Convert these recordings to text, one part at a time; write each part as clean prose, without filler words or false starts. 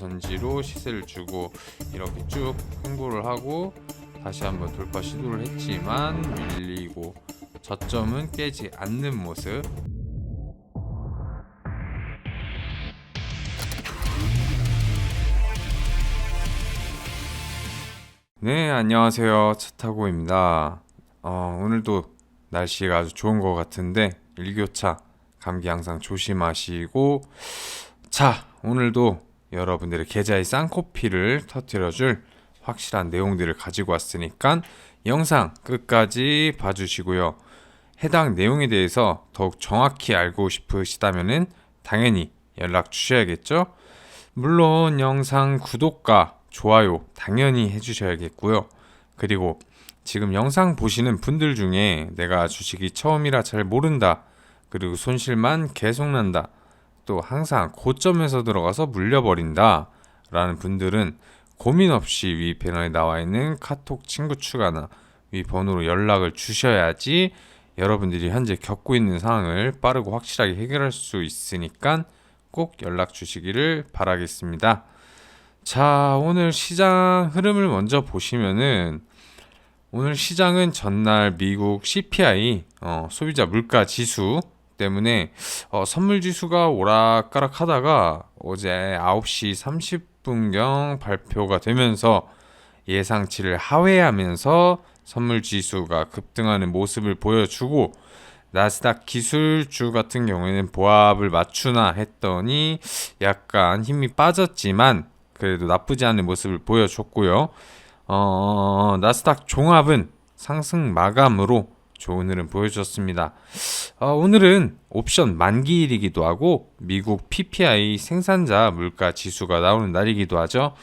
전지로 시세를 주고 이렇게 쭉 횡보를 하고 다시 한번 돌파 시도를 했지만 밀리고 저점은 깨지 않는 모습. 네, 안녕하세요. 차타고입니다. 오늘도 날씨가 아주 좋은 것 같은데 일교차 감기 항상 조심하시고, 자, 오늘도 여러분들의 계좌의 쌍코피를 터뜨려줄 확실한 내용들을 가지고 왔으니까 영상 끝까지 봐주시고요. 해당 내용에 대해서 더욱 정확히 알고 싶으시다면은 당연히 연락 주셔야겠죠? 물론 영상 구독과 좋아요 당연히 해주셔야겠고요. 그리고 지금 영상 보시는 분들 중에 내가 주식이 처음이라 잘 모른다, 그리고 손실만 계속 난다, 또 항상 고점에서 들어가서 물려버린다 라는 분들은 고민 없이 위 배너에 나와 있는 카톡 친구 추가나 위 번호로 연락을 주셔야지 여러분들이 현재 겪고 있는 상황을 빠르고 확실하게 해결할 수 있으니까 꼭 연락 주시기를 바라겠습니다. 자, 오늘 시장 흐름을 먼저 보시면은 오늘 시장은 전날 미국 CPI 소비자 물가 지수 때문에 선물 지수가 오락가락 하다가 어제 9시 30분경 발표가 되면서 예상치를 하회하면서 선물 지수가 급등하는 모습을 보여주고, 나스닥 기술주 같은 경우에는 보합을 맞추나 했더니 약간 힘이 빠졌지만 그래도 나쁘지 않은 모습을 보여줬고요. 나스닥 종합은 상승 마감으로 좋은 흐름 보여줬습니다. 오늘은 옵션 만기일이기도 하고 미국 PPI 생산자 물가 지수가 나오는 날이기도 하죠.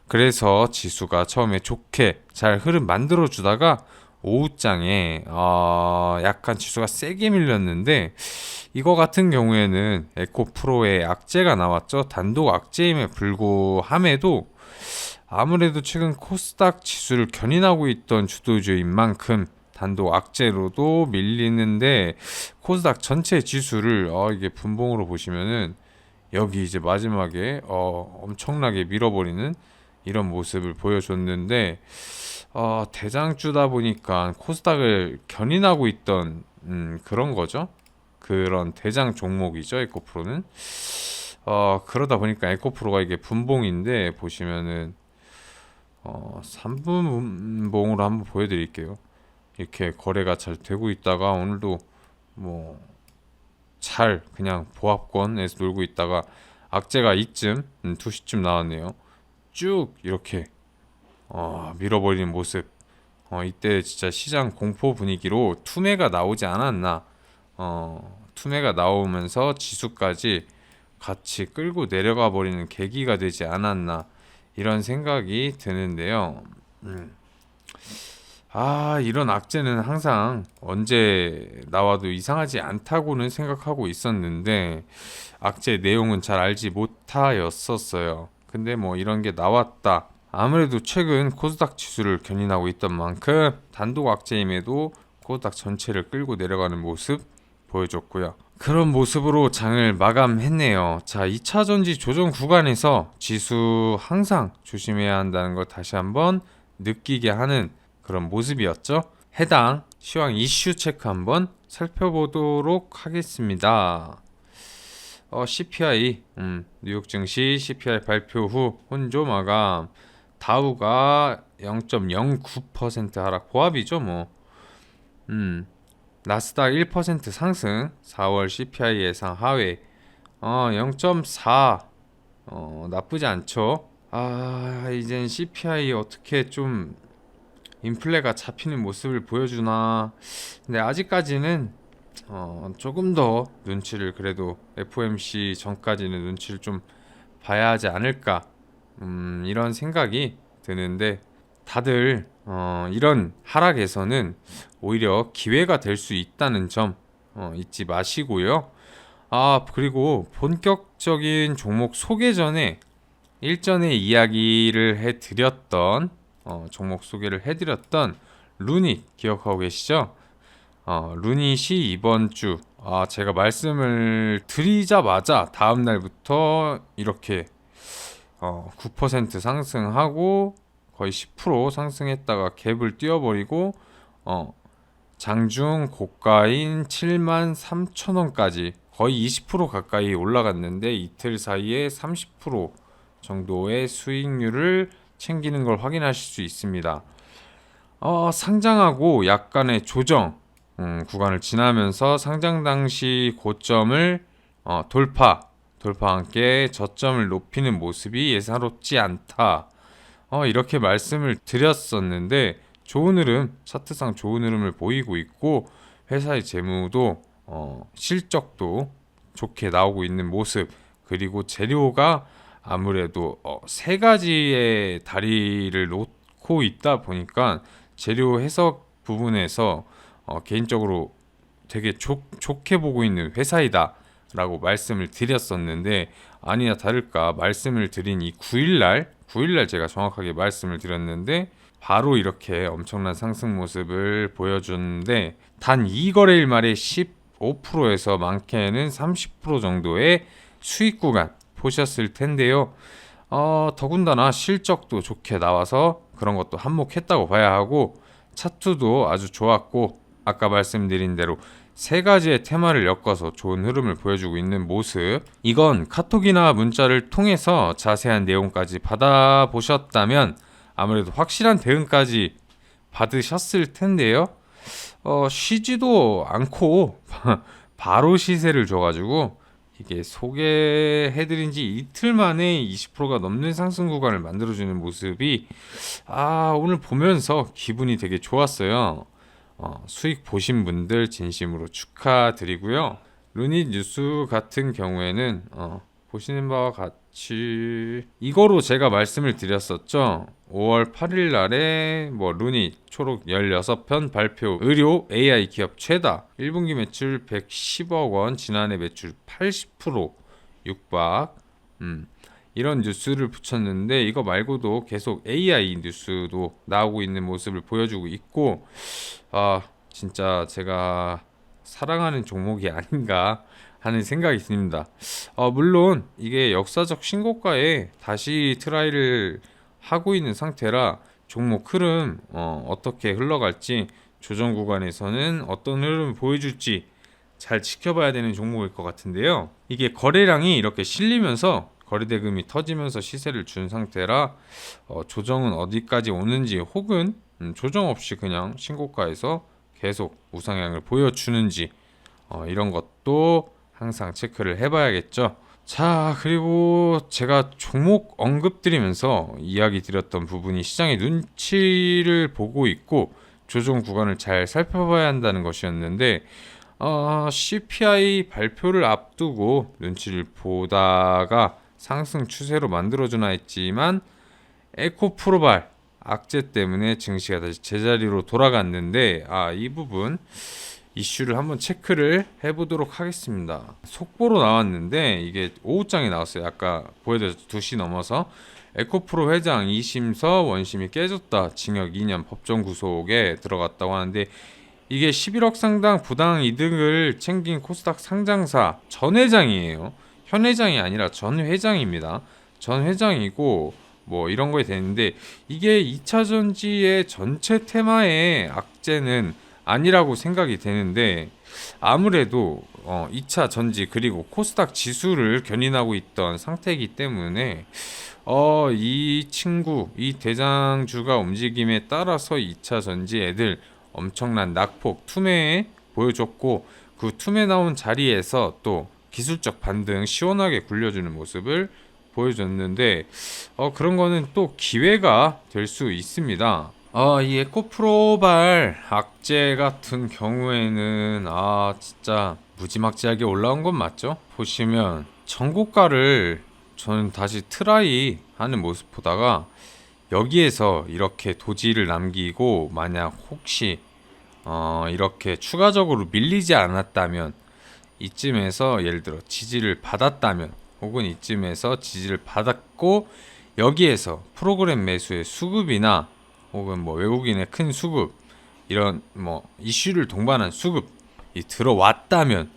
그래서 지수가 처음에 좋게 잘 흐름 만들어 주다가 오후장에 약간 지수가 세게 밀렸는데, 이거 같은 경우에는 에코프로의 악재가 나왔죠. 단독 악재임에 불구함에도 아무래도 최근 코스닥 지수를 견인하고 있던 주도주인 만큼 단독 악재로도 밀리는데, 코스닥 전체 지수를 이게 분봉으로 보시면은 여기 이제 마지막에 엄청나게 밀어버리는 이런 모습을 보여줬는데, 대장주다 보니까 코스닥을 견인하고 있던 그런 거죠. 그런 대장 종목이죠, 에코프로는. 그러다 보니까 에코프로가 이게 분봉인데 보시면은 3분봉으로 한번 보여드릴게요. 이렇게 거래가 잘 되고 있다가 오늘도 뭐 잘 그냥 보합권에서 놀고 있다가 악재가 이쯤 2시쯤 나왔네요. 쭉 이렇게 밀어버리는 모습. 이때 진짜 시장 공포 분위기로 투매가 나오지 않았나. 투매가 나오면서 지수까지 같이 끌고 내려가 버리는 계기가 되지 않았나, 이런 생각이 드는데요. 이런 악재는 항상 언제 나와도 이상하지 않다고는 생각하고 있었는데 악재 내용은 잘 알지 못하였었어요. 근데 뭐 이런 게 나왔다. 아무래도 최근 코스닥 지수를 견인하고 있던 만큼 단독 악재임에도 코스닥 전체를 끌고 내려가는 모습 보여줬고요. 그런 모습으로 장을 마감했네요. 자, 2차 전지 조정 구간에서 지수 항상 조심해야 한다는 걸 다시 한번 느끼게 하는 그런 모습이었죠. 해당 시황 이슈 체크 한번 살펴보도록 하겠습니다. CPI, 뉴욕 증시 CPI 발표 후 혼조 마감. 다우가 0.09% 하락, 보합이죠 뭐. 나스닥 1% 상승, 4월 CPI 예상 하회 0.4, 나쁘지 않죠. 이젠 CPI 어떻게 좀 인플레가 잡히는 모습을 보여주나. 근데 아직까지는 조금 더 눈치를, 그래도 FOMC 전까지는 눈치를 좀 봐야 하지 않을까, 이런 생각이 드는데, 다들 이런 하락에서는 오히려 기회가 될 수 있다는 점 잊지 마시고요. 그리고 본격적인 종목 소개 전에 일전에 이야기를 해드렸던 종목 소개를 해드렸던 루닛 기억하고 계시죠? 루닛이 이번 주 제가 말씀을 드리자마자 다음 날부터 이렇게 9% 상승하고 거의 10% 상승했다가 갭을 띄워버리고 장중 고가인 73,000원까지 거의 20% 가까이 올라갔는데 이틀 사이에 30% 정도의 수익률을 챙기는 걸 확인하실 수 있습니다. 상장하고 약간의 조정 구간을 지나면서 상장 당시 고점을 돌파와 함께 저점을 높이는 모습이 예사롭지 않다. 이렇게 말씀을 드렸었는데 좋은 흐름, 차트상 좋은 흐름을 보이고 있고 회사의 재무도 실적도 좋게 나오고 있는 모습, 그리고 재료가 아무래도 세 가지의 다리를 놓고 있다 보니까 재료 해석 부분에서 개인적으로 되게 좋게 보고 있는 회사이다 라고 말씀을 드렸었는데, 아니나 다를까 말씀을 드린 이 9일날 제가 정확하게 말씀을 드렸는데 바로 이렇게 엄청난 상승 모습을 보여줬는데, 단 2거래일 만에 15%에서 많게는 30% 정도의 수익 구간 보셨을 텐데요. 더군다나 실적도 좋게 나와서 그런 것도 한몫했다고 봐야 하고, 차트도 아주 좋았고, 아까 말씀드린 대로 세 가지의 테마를 엮어서 좋은 흐름을 보여주고 있는 모습, 이건 카톡이나 문자를 통해서 자세한 내용까지 받아보셨다면 아무래도 확실한 대응까지 받으셨을 텐데요. 쉬지도 않고 바로 시세를 줘가지고 이게 소개해드린 지 이틀 만에 20%가 넘는 상승 구간을 만들어주는 모습이 오늘 보면서 기분이 되게 좋았어요. 수익 보신 분들 진심으로 축하드리고요. 루닛 뉴스 같은 경우에는 보시는 바와 같이 이거로 제가 말씀을 드렸었죠. 5월 8일 날에 루닛 초록 16편 발표, 의료 AI 기업 최다 1분기 매출 110억 원, 지난해 매출 80% 육박, 이런 뉴스를 붙였는데, 이거 말고도 계속 AI 뉴스도 나오고 있는 모습을 보여주고 있고, 진짜 제가 사랑하는 종목이 아닌가 하는 생각이 듭니다. 물론 이게 역사적 신고가에 다시 트라이를 하고 있는 상태라 종목 흐름 어떻게 흘러갈지, 조정 구간에서는 어떤 흐름을 보여줄지 잘 지켜봐야 되는 종목일 것 같은데요. 이게 거래량이 이렇게 실리면서 거래대금이 터지면서 시세를 준 상태라 조정은 어디까지 오는지, 혹은 조정 없이 그냥 신고가에서 계속 우상향을 보여주는지, 이런 것도 항상 체크를 해봐야겠죠. 자, 그리고 제가 종목 언급드리면서 이야기 드렸던 부분이 시장의 눈치를 보고 있고 조정 구간을 잘 살펴봐야 한다는 것이었는데, CPI 발표를 앞두고 눈치를 보다가 상승 추세로 만들어주나 했지만 에코프로발 악재 때문에 증시가 다시 제자리로 돌아갔는데, 이 부분 이슈를 한번 체크를 해보도록 하겠습니다. 속보로 나왔는데 이게 오후장에 나왔어요. 아까 보여드렸죠. 2시 넘어서 에코프로 회장 2심서 원심이 깨졌다, 징역 2년 법정 구속에 들어갔다고 하는데, 이게 11억 상당 부당 이득을 챙긴 코스닥 상장사 전 회장이에요. 현 회장이 아니라 전 회장입니다. 전 회장이고 이런 거에 되는데, 이게 2차 전지의 전체 테마의 악재는 아니라고 생각이 되는데, 아무래도 2차 전지 그리고 코스닥 지수를 견인하고 있던 상태이기 때문에 이 대장주가 움직임에 따라서 2차 전지 애들 엄청난 낙폭 투매에 보여줬고, 그 투매 나온 자리에서 또 기술적 반등 시원하게 굴려주는 모습을 보여줬는데, 그런 거는 또 기회가 될 수 있습니다. 이 에코프로발 악재 같은 경우에는 진짜 무지막지하게 올라온 건 맞죠? 보시면 전고가를 저는 다시 트라이 하는 모습 보다가 여기에서 이렇게 도지를 남기고, 만약 혹시 이렇게 추가적으로 밀리지 않았다면, 이쯤에서 예를 들어 지지를 받았다면, 혹은 이쯤에서 지지를 받았고 여기에서 프로그램 매수의 수급이나 혹은 외국인의 큰 수급, 이런 이슈를 동반한 수급이 들어왔다면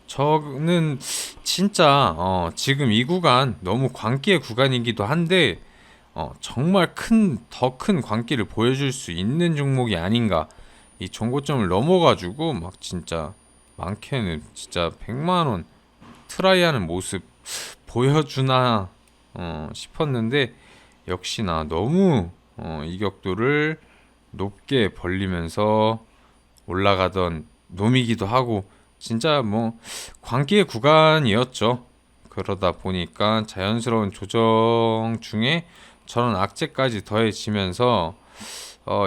저는 진짜 지금 이 구간 너무 광기의 구간이기도 한데 정말 더 큰 광기를 보여줄 수 있는 종목이 아닌가. 이 정고점을 넘어가지고 막 진짜 많게는 진짜 100만 원 트라이하는 모습 보여주나 싶었는데 역시나 너무 이격도를 높게 벌리면서 올라가던 놈이기도 하고 진짜 뭐 광기의 구간이었죠. 그러다 보니까 자연스러운 조정 중에 저런 악재까지 더해지면서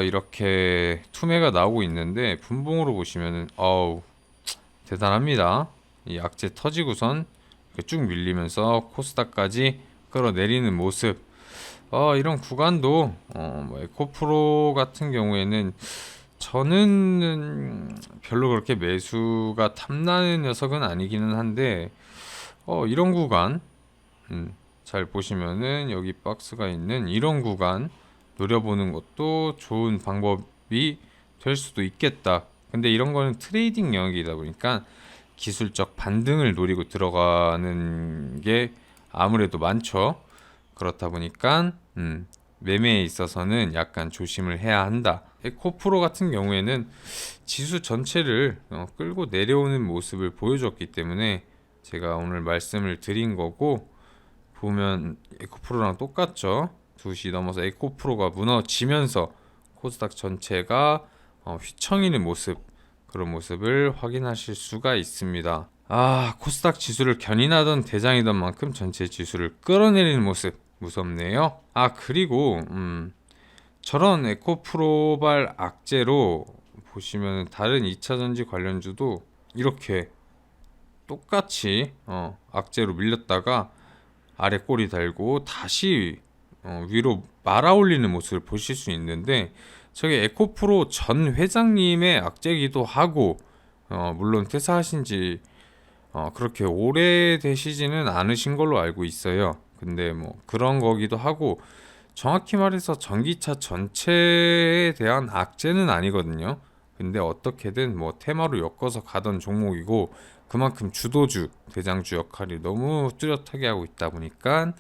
이렇게 투매가 나오고 있는데 분봉으로 보시면은 어우 대단합니다. 이 악재 터지고선 이렇게 쭉 밀리면서 코스닥까지 끌어내리는 모습. 이런 구간도 뭐 에코프로 같은 경우에는 저는 별로 그렇게 매수가 탐나는 녀석은 아니기는 한데 이런 구간 잘 보시면은 여기 박스가 있는 이런 구간 노려보는 것도 좋은 방법이 될 수도 있겠다. 근데 이런 거는 트레이딩 영역이다 보니까 기술적 반등을 노리고 들어가는 게 아무래도 많죠. 그렇다 보니까 매매에 있어서는 약간 조심을 해야 한다. 에코프로 같은 경우에는 지수 전체를 끌고 내려오는 모습을 보여줬기 때문에 제가 오늘 말씀을 드린 거고 보면 에코프로랑 똑같죠. 2시 넘어서 에코프로가 무너지면서 코스닥 전체가 휘청이는 모습 그런 모습을 확인하실 수가 있습니다. 코스닥 지수를 견인하던 대장이던 만큼 전체 지수를 끌어내리는 모습 무섭네요. 그리고 저런 에코프로발 악재로 보시면 다른 2차전지 관련주도 이렇게 똑같이 악재로 밀렸다가 아래 꼬리 달고 다시 위로 말아 올리는 모습을 보실 수 있는데 저게 에코프로 전 회장님의 악재기도 하고 물론 퇴사하신 지 그렇게 오래 되시지는 않으신 걸로 알고 있어요. 근데 뭐 그런 거기도 하고 정확히 말해서 전기차 전체에 대한 악재는 아니거든요. 근데 어떻게든 뭐 테마로 엮어서 가던 종목이고 그만큼 주도주, 대장주 역할이 너무 뚜렷하게 하고 있다 보니까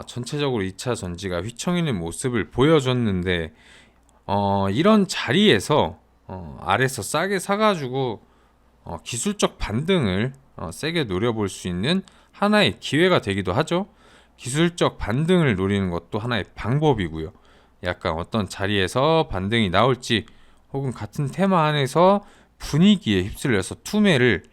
전체적으로 2차 전지가 휘청이는 모습을 보여줬는데 이런 자리에서 아래서 싸게 사가지고 기술적 반등을 세게 노려볼 수 있는 하나의 기회가 되기도 하죠. 기술적 반등을 노리는 것도 하나의 방법이고요. 약간 어떤 자리에서 반등이 나올지 혹은 같은 테마 안에서 분위기에 휩쓸려서 투매를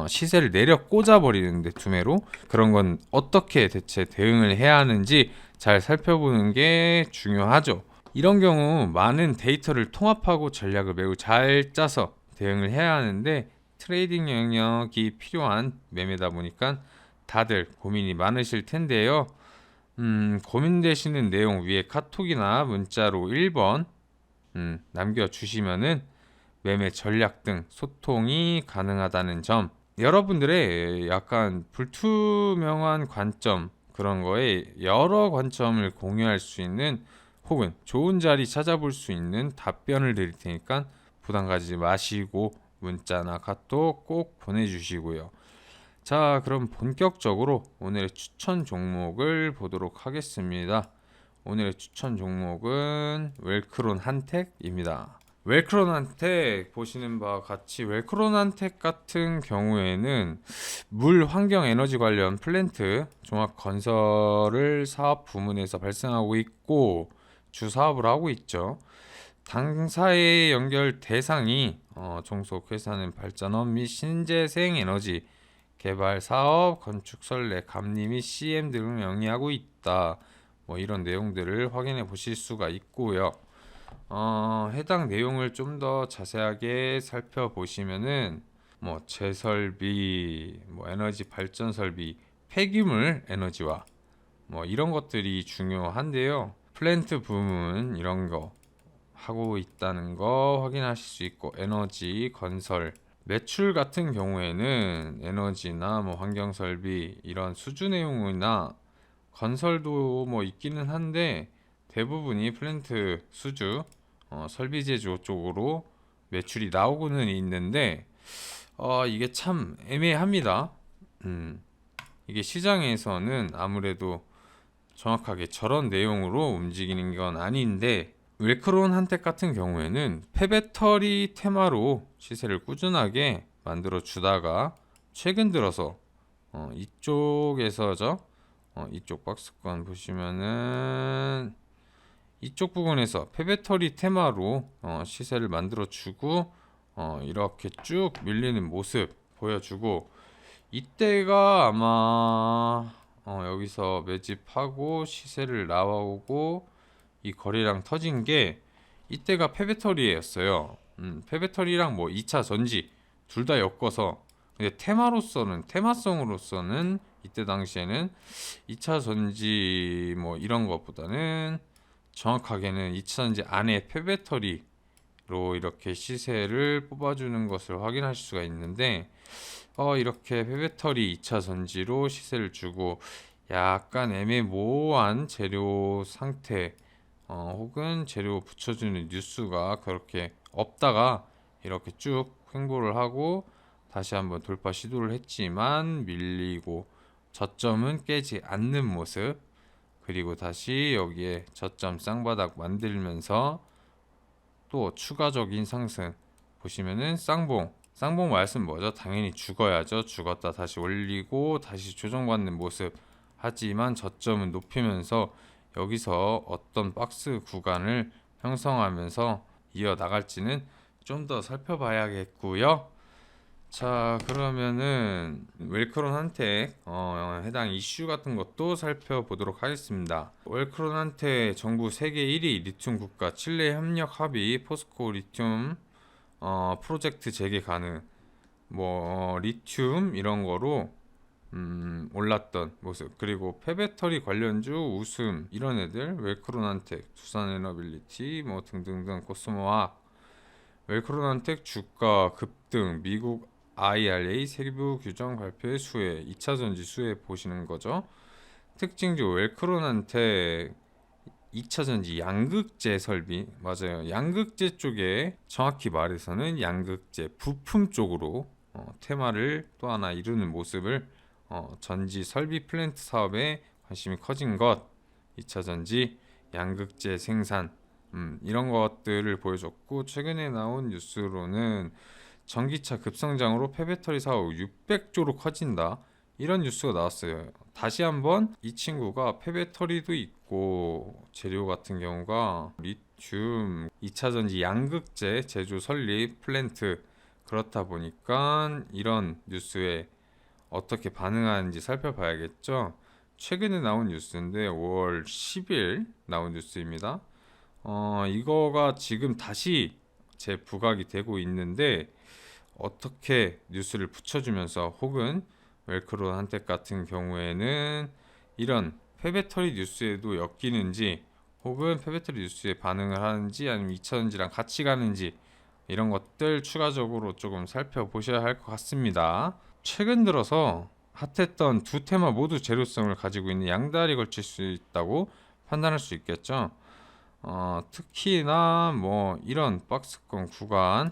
시세를 내려 꽂아버리는데 투매로 그런 건 어떻게 대체 대응을 해야 하는지 잘 살펴보는 게 중요하죠. 이런 경우 많은 데이터를 통합하고 전략을 매우 잘 짜서 대응을 해야 하는데 트레이딩 영역이 필요한 매매다 보니까 다들 고민이 많으실 텐데요. 고민되시는 내용 위에 카톡이나 문자로 1번 남겨주시면은 매매 전략 등 소통이 가능하다는 점 여러분들의 약간 불투명한 관점 그런 거에 여러 관점을 공유할 수 있는 혹은 좋은 자리 찾아볼 수 있는 답변을 드릴 테니까 부담 가지지 마시고 문자나 카톡 꼭 보내주시고요. 자, 그럼 본격적으로 오늘의 추천 종목을 보도록 하겠습니다. 오늘의 추천 종목은 웰크론 한텍입니다. 웰크론 한텍 보시는 바와 같이 웰크론 한텍 같은 경우에는 물 환경 에너지 관련 플랜트 종합 건설을 사업 부문에서 발생하고 있고 주 사업을 하고 있죠. 당사의 연결 대상이 종속 회사는 발전업 및 신재생 에너지 개발 사업, 건축 설계, 감리 및 CM 등을 영위하고 있다. 뭐 이런 내용들을 확인해 보실 수가 있고요. 해당 내용을 좀 더 자세하게 살펴보시면은 뭐 재설비, 뭐 에너지 발전 설비, 폐기물 에너지와 뭐 이런 것들이 중요한데요. 플랜트 부문 이런 거 하고 있다는 거 확인하실 수 있고 에너지 건설 매출 같은 경우에는 에너지나 뭐 환경 설비 이런 수주 내용이나 건설도 뭐 있기는 한데 대부분이 플랜트 수주 설비 제조 쪽으로 매출이 나오고는 있는데 이게 참 애매합니다. 음, 이게 시장에서는 아무래도 정확하게 저런 내용으로 움직이는 건 아닌데, 웰크론 한택 같은 경우에는 폐배터리 테마로 시세를 꾸준하게 만들어 주다가 최근 들어서 이쪽에서죠. 이쪽 박스권 보시면은 이쪽 부분에서 폐배터리 테마로 시세를 만들어 주고 이렇게 쭉 밀리는 모습 보여주고, 이때가 아마 여기서 매집하고 시세를 나오고 이 거래량 터진 게 이때가 폐배터리였어요. 폐배터리랑 뭐 2차 전지 둘 다 엮어서, 근데 테마성으로서는 이때 당시에는 2차 전지 뭐 이런 것보다는 정확하게는 2차 전지 안에 폐배터리로 이렇게 시세를 뽑아주는 것을 확인하실 수가 있는데, 이렇게 폐배터리 2차 전지로 시세를 주고 약간 애매모호한 재료 상태, 혹은 재료 붙여주는 뉴스가 그렇게 없다가 이렇게 쭉 횡보를 하고 다시 한번 돌파 시도를 했지만 밀리고 저점은 깨지 않는 모습, 그리고 다시 여기에 저점 쌍바닥 만들면서 또 추가적인 상승 보시면은 쌍봉 말씀 뭐죠? 당연히 죽어야죠. 죽었다 다시 올리고 다시 조정받는 모습. 하지만 저점은 높이면서 여기서 어떤 박스 구간을 형성하면서 이어 나갈지는 좀 더 살펴봐야겠고요. 자, 그러면은 웰크론 한택 해당 이슈 같은 것도 살펴보도록 하겠습니다. 웰크론 한택 정부 세계 1위 리튬 국가 칠레 협력 합의 포스코 리튬 프로젝트 재개 가능, 뭐 리튬 이런 거로 올랐던 모습, 그리고 폐배터리 관련주 웃음 이런 애들 웰크론 한택, 두산 에너빌리티 뭐 등등등 코스모학, 웰크론 한택 주가 급등, 미국 IRA 세부 규정 발표의 수혜, 2차 전지 수혜 보시는 거죠. 특징주 웰크론 한택 2차 전지 양극재 설비, 맞아요. 양극재 쪽에 정확히 말해서는 양극재 부품 쪽으로 테마를 또 하나 이루는 모습을, 전지 설비 플랜트 사업에 관심이 커진 것, 2차 전지 양극재 생산, 이런 것들을 보여줬고, 최근에 나온 뉴스로는 전기차 급성장으로 폐배터리 사업 600조로 커진다, 이런 뉴스가 나왔어요. 다시 한번 이 친구가 폐배터리도 있고 재료 같은 경우가 리튬, 2차 전지 양극재 제조 설립 플랜트, 그렇다 보니까 이런 뉴스에 어떻게 반응하는지 살펴봐야겠죠. 최근에 나온 뉴스인데 5월 10일 나온 뉴스입니다. 이거가 지금 다시 재부각이 되고 있는데, 어떻게 뉴스를 붙여주면서 혹은 웰크론 한택 같은 경우에는 이런 폐배터리 뉴스에도 엮이는지, 혹은 폐배터리 뉴스에 반응을 하는지 아니면 2차전지랑 같이 가는지, 이런 것들 추가적으로 조금 살펴보셔야 할 것 같습니다. 최근 들어서 핫했던 두 테마 모두 재료성을 가지고 있는 양다리 걸칠 수 있다고 판단할 수 있겠죠. 특히나 뭐 이런 박스권 구간,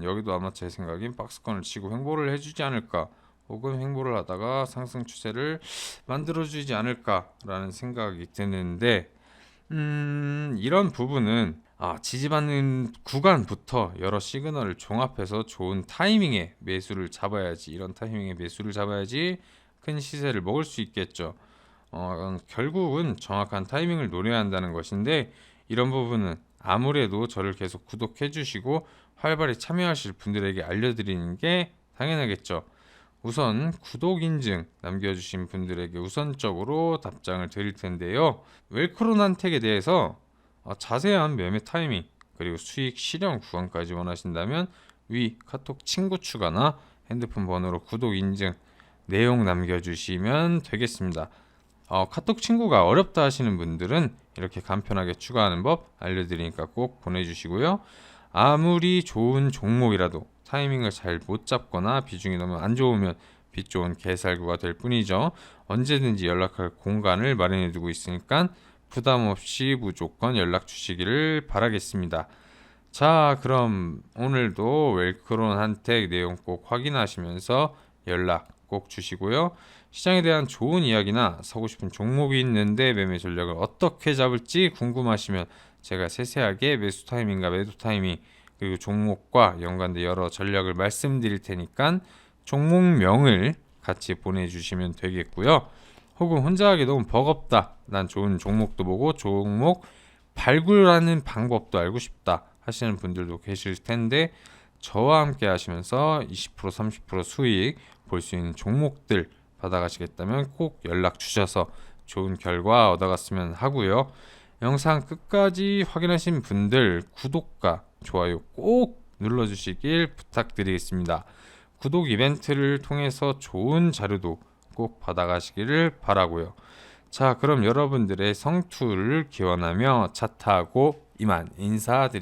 여기도 아마 제 생각엔 박스권을 치고 횡보를 해주지 않을까, 혹은 횡보를 하다가 상승 추세를 만들어주지 않을까라는 생각이 드는데, 이런 부분은 지지받는 구간부터 여러 시그널을 종합해서 좋은 타이밍에 매수를 잡아야지, 이런 타이밍에 매수를 잡아야지 큰 시세를 먹을 수 있겠죠. 결국은 정확한 타이밍을 노려야 한다는 것인데, 이런 부분은 아무래도 저를 계속 구독해 주시고 활발히 참여하실 분들에게 알려드리는 게 당연하겠죠. 우선 구독 인증 남겨주신 분들에게 우선적으로 답장을 드릴 텐데요. 웰크론 한택에 대해서 자세한 매매 타이밍 그리고 수익 실현 구간까지 원하신다면 위 카톡 친구 추가나 핸드폰 번호로 구독 인증 내용 남겨주시면 되겠습니다. 카톡 친구가 어렵다 하시는 분들은 이렇게 간편하게 추가하는 법 알려드리니까 꼭 보내주시고요. 아무리 좋은 종목이라도 타이밍을 잘 못 잡거나 비중이 너무 안 좋으면 빛 좋은 개살구가 될 뿐이죠. 언제든지 연락할 공간을 마련해 두고 있으니까 부담 없이 무조건 연락 주시기를 바라겠습니다. 자, 그럼 오늘도 웰크론 한택 내용 꼭 확인하시면서 연락 꼭 주시고요. 시장에 대한 좋은 이야기나 사고 싶은 종목이 있는데 매매 전략을 어떻게 잡을지 궁금하시면 제가 세세하게 매수 타이밍과 매도 타이밍 그리고 종목과 연관된 여러 전략을 말씀드릴 테니까 종목명을 같이 보내주시면 되겠고요. 혹은 혼자 하기 너무 버겁다. 난 좋은 종목도 보고 종목 발굴하는 방법도 알고 싶다 하시는 분들도 계실 텐데 저와 함께 하시면서 20% 30% 수익 볼 수 있는 종목들 받아가시겠다면 꼭 연락 주셔서 좋은 결과 얻어갔으면 하고요. 영상 끝까지 확인하신 분들 구독과 좋아요 꼭 눌러주시길 부탁드리겠습니다. 구독 이벤트를 통해서 좋은 자료도 꼭 받아가시기를 바라고요. 자, 그럼 여러분들의 성투를 기원하며 차 타고 이만 인사드리겠습니다.